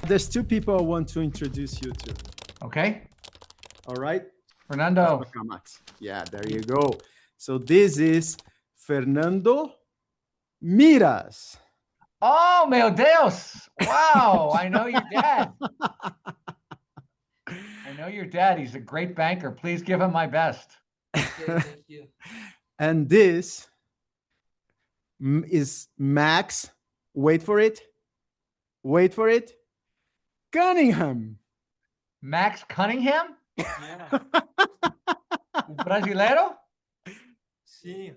there's two people I want to introduce you to. Okay. All right? Fernando. Yeah, there you go. So this is Fernando Miras. Oh, meu Deus. Wow. I know your dad. I know your dad. He's a great banker. Please give him my best. Okay, thank you. And this is Max. Wait for it. Wait for it. Cunningham. Max Cunningham? Yeah. Brasileiro? Sim.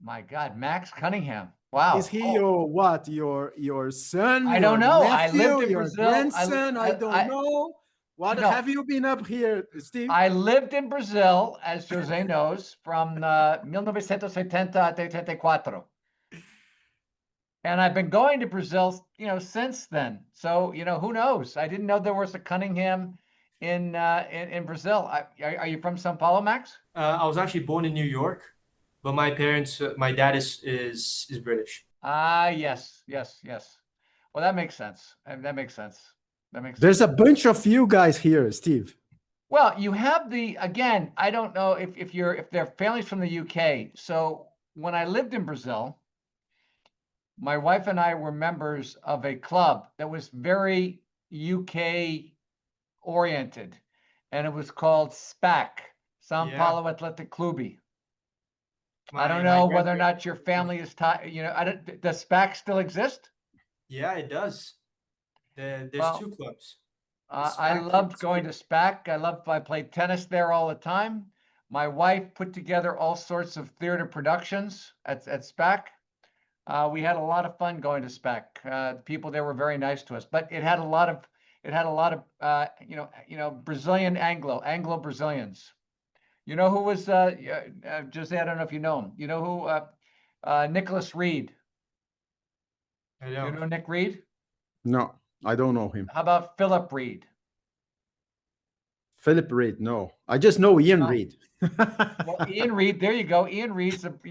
My God, Max Cunningham. Wow. Is he your what? Your son? I don't your know. Nephew, I lived in your Brazil. grandson? I don't know. What No. have you been up here, Steve? I lived in Brazil, as Jose knows, from 1970 até 84. And I've been going to Brazil, since then. So, who knows? I didn't know there was a Cunningham in Brazil. Are you from São Paulo, Max? I was actually born in New York, but my parents, my dad is British. Ah, yes. Well, that makes sense. There's a bunch of you guys here, Steve. Well, you have again, I don't know if they're families from the UK. So when I lived in Brazil, my wife and I were members of a club that was very UK oriented, and it was called SPAC, São Paulo Athletic Clube. I don't know whether or not your family is tied. Does SPAC still exist? Yeah, it does. There's two clubs. I loved going to SPAC. I played tennis there all the time. My wife put together all sorts of theater productions at SPAC. We had a lot of fun going to SPAC. The people there were very nice to us, but it had a lot of Brazilian Anglo Brazilians. You know who was Jose? I don't know if you know him. You know who Nicholas Reed? I know. You know Nick Reed? No, I don't know him. How about Philip Reed? Philip Reed, no. I just know Ian Reed. Well, Ian Reed, there you go. Ian Reed's a UK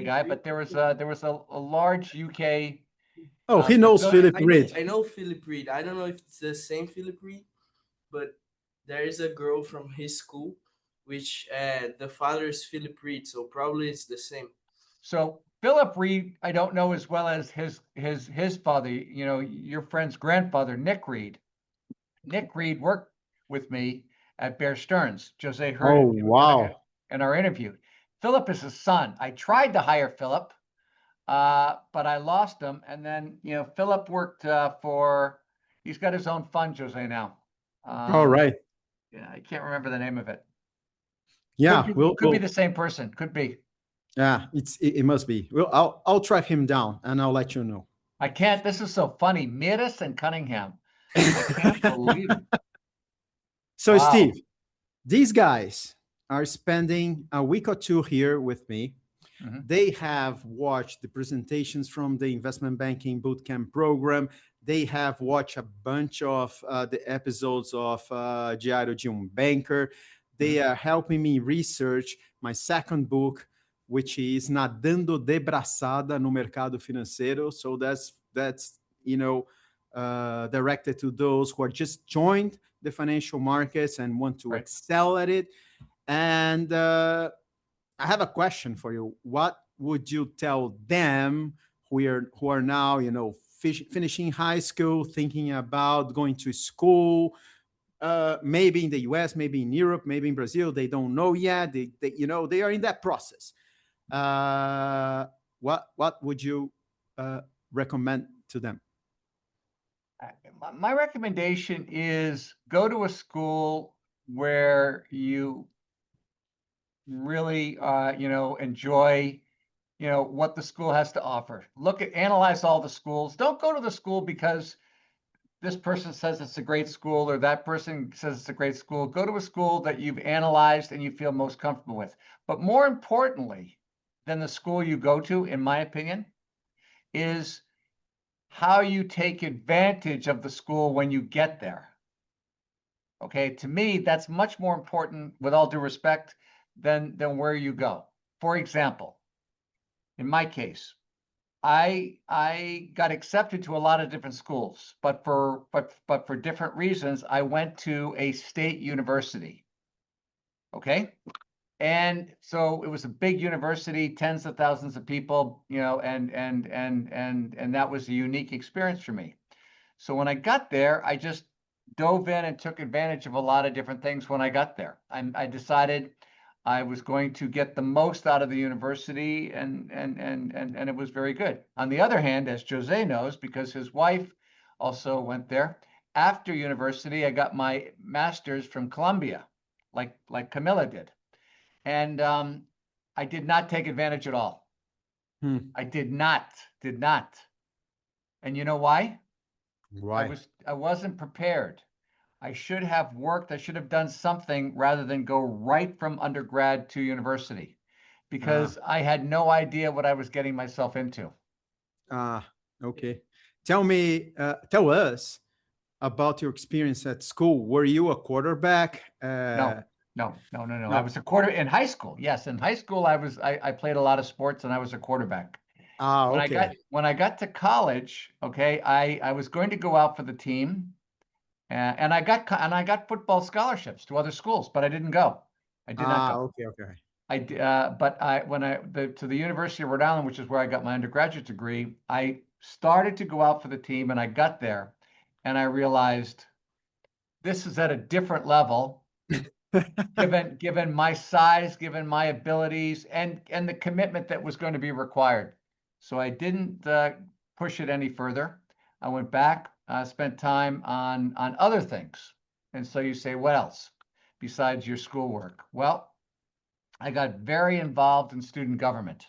guy, but there was a large UK. Oh, he knows Philip Reed. I know Philip Reed. I don't know if it's the same Philip Reed, but there is a girl from his school, which the father is Philip Reed, so probably it's the same. So Philip Reed, I don't know as well as his father. Your friend's grandfather, Nick Reed. Nick Reed worked with me at Bear Stearns. Jose heard in our interview. Philip is his son. I tried to hire Philip, but I lost him. And then, Philip worked he's got his own fund, Jose, now. All right. Yeah, I can't remember the name of it. Yeah, could be the same person. Could be. Yeah, it must be. Well, I'll track him down and I'll let you know. I can't. This is so funny. Miras and Cunningham. I can't believe it. So, wow. Steve, these guys are spending a week or two here with me. Mm-hmm. They have watched the presentations from the investment banking bootcamp program. They have watched a bunch of the episodes of Diário de Banker. They are helping me research my second book, which is Nadando de Braçada no Mercado Financeiro. So that's directed to those who are just joined the financial markets and want to excel at it. And I have a question for you. What would you tell them who are now, finishing high school, thinking about going to school, maybe in the US, maybe in Europe, maybe in Brazil? They don't know yet. They are in that process. What would you recommend to them? My recommendation is go to a school where you really, enjoy, what the school has to offer. Analyze all the schools. Don't go to the school because this person says it's a great school or that person says it's a great school. Go to a school that you've analyzed and you feel most comfortable with. But more importantly than the school you go to, in my opinion, is how you take advantage of the school when you get there. Okay, to me, that's much more important, with all due respect, than where you go. For example, in my case, I got accepted to a lot of different schools, but for different reasons, I went to a state university. Okay. And so it was a big university, tens of thousands of people, you know, and that was a unique experience for me. So when I got there, I just dove in and took advantage of a lot of different things when I got there. I decided I was going to get the most out of the university, and it was very good. On the other hand, as Jose knows, because his wife also went there, after university, I got my master's from Columbia, like Camilla did. And I did not take advantage at all. I did not. And you know why? Why? I wasn't prepared. I should have worked. I should have done something rather than go right from undergrad to university, because I had no idea what I was getting myself into. Okay. Tell us about your experience at school. Were you a quarterback? No. I was a quarter in high school. Yes, in high school, I played a lot of sports, and I was a quarterback. Okay. When I got to college, okay, I was going to go out for the team, and I got football scholarships to other schools, but I didn't go. I did not go. Okay. But to the University of Rhode Island, which is where I got my undergraduate degree, I started to go out for the team, and I got there, and I realized this is at a different level. given my size, given my abilities, and the commitment that was going to be required. So I didn't push it any further. I went back, spent time on other things. And so you say, what else besides your schoolwork? Well, I got very involved in student government.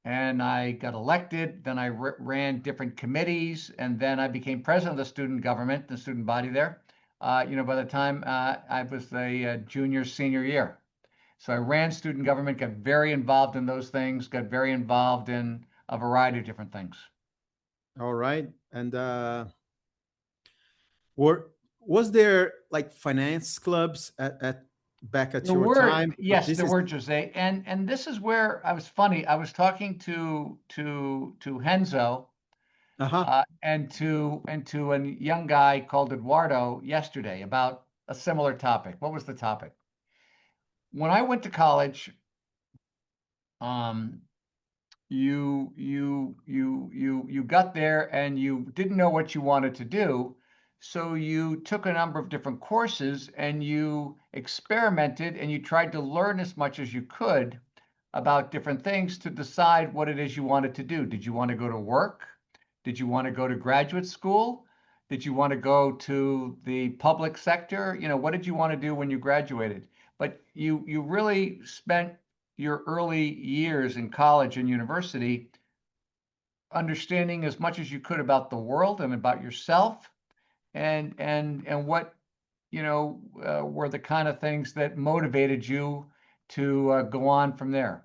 And I got elected, then I ran different committees, and then I became president of the student government, the student body there. By the time I was a junior, senior year. So I ran student government, got very involved in those things, got very involved in a variety of different things. All right. And was there like finance clubs back at your time? Yes, there were, Jose. And this is where I was funny. I was talking to Henzo, and to a young guy called Eduardo yesterday about a similar topic. What was the topic? When I went to college, you got there and you didn't know what you wanted to do, so you took a number of different courses and you experimented and you tried to learn as much as you could about different things to decide what it is you wanted to do. Did you want to go to work? Did you want to go to graduate school? Did you want to go to the public sector? What did you want to do when you graduated? But you really spent your early years in college and university understanding as much as you could about the world and about yourself, and what were the kind of things that motivated you to go on from there.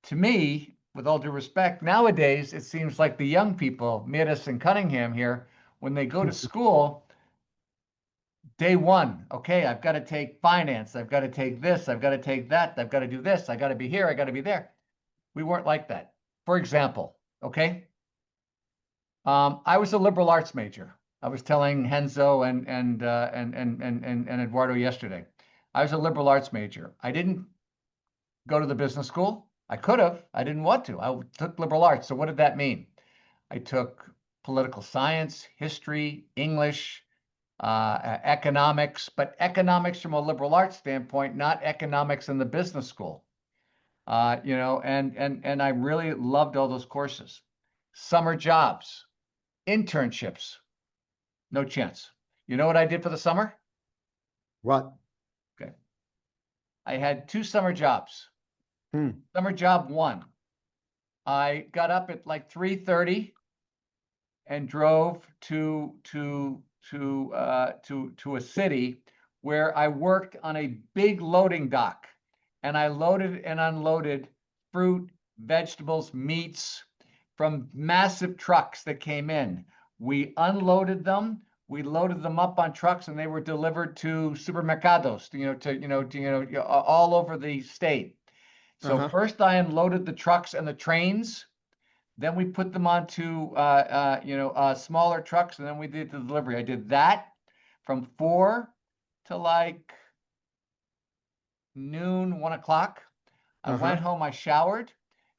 To me, with all due respect, nowadays it seems like the young people, Miras and Cunningham here, when they go to school, day one, okay, I've got to take finance, I've got to take this, I've got to take that, I've got to do this, I got to be here, I got to be there. We weren't like that. For example, okay, I was a liberal arts major. I was telling Henzo and Eduardo yesterday. I was a liberal arts major. I didn't go to the business school. I could have. I didn't want to. I took liberal arts. So what did that mean? I took political science, history, English, economics, but economics from a liberal arts standpoint, not economics in the business school. And I really loved all those courses. Summer jobs, internships, no chance. You know what I did for the summer? What? Okay. I had 2 summer jobs. Summer job 1, I got up at like 3:30 and drove to a city where I worked on a big loading dock, and I loaded and unloaded fruit, vegetables, meats from massive trucks that came in. We unloaded them, we loaded them up on trucks, and they were delivered to supermercados, all over the state. So first I unloaded the trucks and the trains, Then we put them onto, smaller trucks, and then we did the delivery. I did that from 4 to like noon, 1 o'clock. I went home, I showered,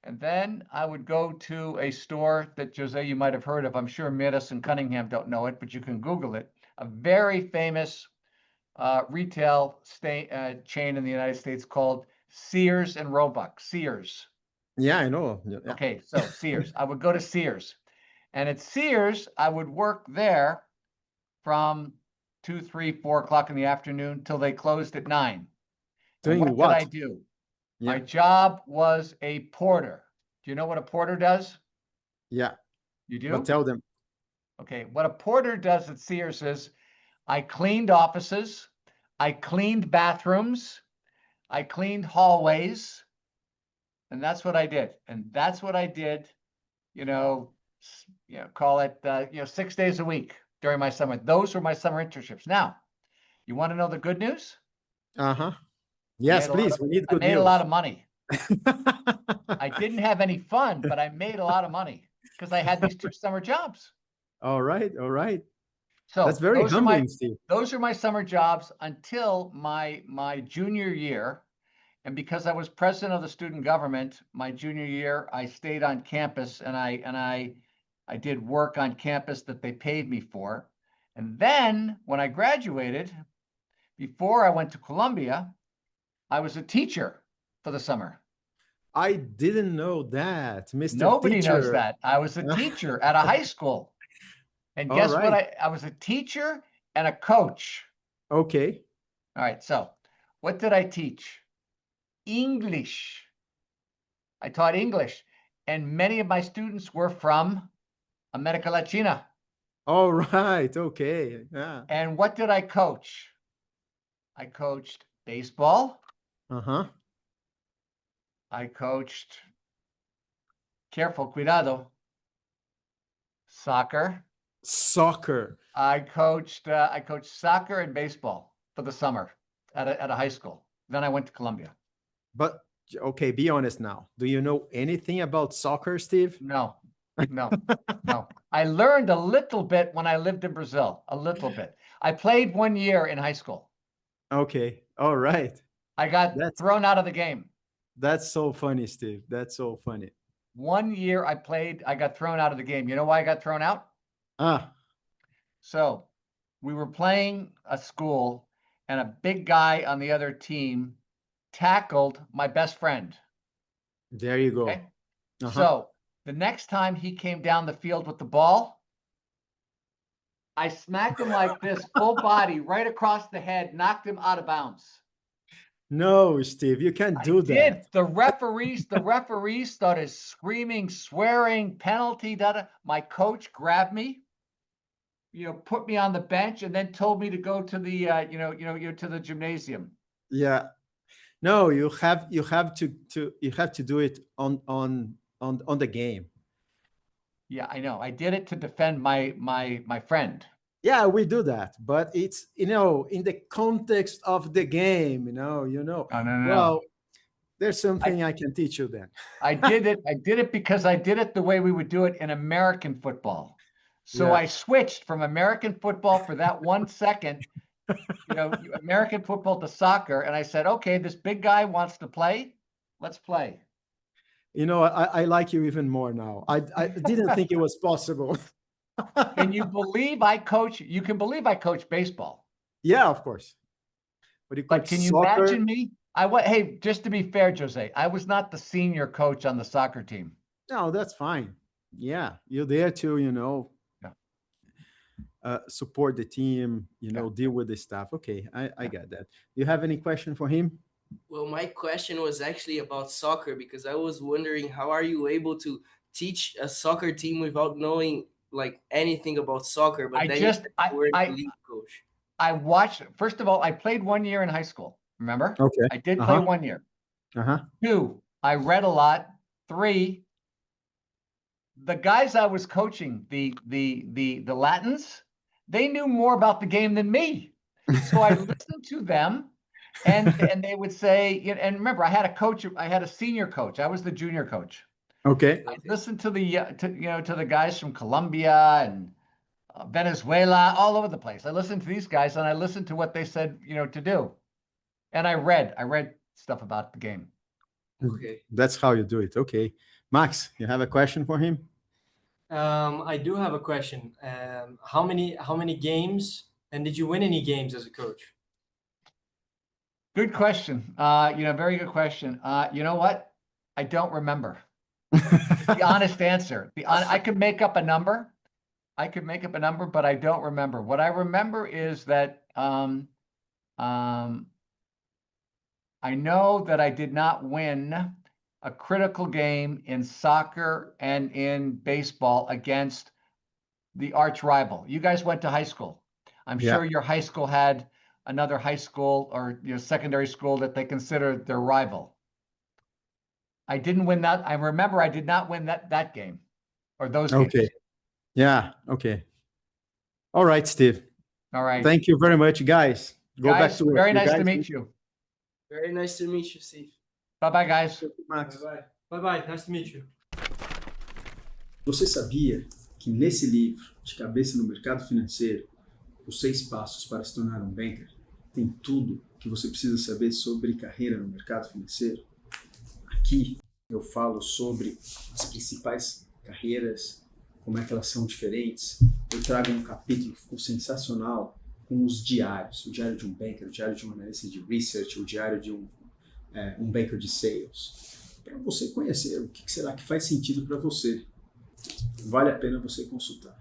and then I would go to a store that, Jose, you might have heard of. I'm sure Miras and Cunningham don't know it, but you can Google it. A very famous retail chain in the United States called Sears and Roebuck. Sears. Yeah, I know. Yeah. Okay, so Sears. I would go to Sears. And at Sears, I would work there from 2, 3, 4 o'clock in the afternoon till they closed at 9. Doing what what? did I do? Yeah. My job was a porter. Do you know what a porter does? Yeah. You do? But tell them. Okay, what a porter does at Sears is I cleaned offices, I cleaned bathrooms, I cleaned hallways, and that's what I did. And that's what I did, call it, 6 days a week during my summer. Those were my summer internships. Now, you want to know the good news? Yes, please. We need good news. I made a lot of money. I didn't have any fun, but I made a lot of money because I had these 2 summer jobs. All right. All right. So that's very humbling, Steve. Those are my summer jobs until my junior year. And because I was president of the student government, my junior year, I stayed on campus and I did work on campus that they paid me for. And then when I graduated, before I went to Columbia, I was a teacher for the summer. I didn't know that, Mr. Nobody Teacher. knows that. I was a teacher at a high school. And guess what? I was a teacher and a coach. Okay. All right. So what did I teach? English. I taught English. And many of my students were from America Latina. All right. Okay. Yeah. And what did I coach? I coached baseball. I coached, cuidado, soccer. I coached soccer and baseball for the summer at a high school. Then I went to Columbia. But okay, be honest now. Do you know anything about soccer, Steve? No. I learned a little bit when I lived in Brazil, a little bit. I played 1 year in high school. Okay. All right. I got thrown out of the game. That's so funny, Steve. That's so funny. 1 year I played, I got thrown out of the game. You know why I got thrown out? So we were playing a school and a big guy on the other team tackled my best friend. There you go. Okay? So the next time he came down the field with the ball, I smacked him like this, full body, right across the head, knocked him out of bounds. No, Steve, you can't do that. The referees started screaming, swearing, penalty, My coach grabbed me, put me on the bench, and then told me to go to the, to the gymnasium. Yeah. No, you have to do it on the game. Yeah, I know. I did it to defend my friend. Yeah, we do that, but it's in the context of the game. No. Well, there's something I can teach you then. I did it because I did it the way we would do it in American football. So I switched from American football for that 1 second, American football to soccer, and I said, okay, this big guy wants to play. Let's play. I like you even more now. I didn't think it was possible. Can you believe I coach? You can believe I coach baseball. Yeah, of course. But can you imagine me? Hey, just to be fair, Jose, I was not the senior coach on the soccer team. No, that's fine. Yeah, you're there to, support the team, deal with the stuff. Okay, I got that. Do you have any question for him? Well, my question was actually about soccer because I was wondering how are you able to teach a soccer team without knowing like anything about soccer? But league coach. I watched. First of all, I played 1 year in high school. Remember? Okay. I did play 1 year. 2, I read a lot. 3, the guys I was coaching, the Latins, they knew more about the game than me. So I listened to them, and they would say, and remember, I had a coach. I had a senior coach. I was the junior coach. Okay. I listen to the guys from Colombia and Venezuela, all over the place. I listen to these guys, and I listen to what they said, to do. And I read stuff about the game. Okay. That's how you do it. Okay. Max, you have a question for him? I do have a question. How many games, and did you win any games as a coach? Good question. Very good question. You know what? I don't remember. The honest answer. I could make up a number. But I don't remember. What I remember is that I know that I did not win a critical game in soccer and in baseball against the arch rival. You guys went to high school. I'm sure your high school had another high school or secondary school that they considered their rival. I didn't win that. I remember I did not win that game or those games. Okay. Yeah. Okay. All right, Steve. All right. Thank you very much, guys. Go back to work. Very nice to meet you. Very nice to meet you, Steve. Bye-bye, guys. Bye-bye. Bye-bye. Nice to meet you. Você sabia que nesse livro, De Cabeça no Mercado Financeiro, Os 6 Passos para se tornar um banker, tem tudo que você precisa saber sobre carreira no mercado financeiro? Aqui eu falo sobre as principais carreiras, como é que elas são diferentes. Eu trago um capítulo que ficou sensacional com os diários, o diário de um banker, o diário de um analista de research, o diário de um banker de sales, para você conhecer o que será que faz sentido para você. Vale a pena você consultar.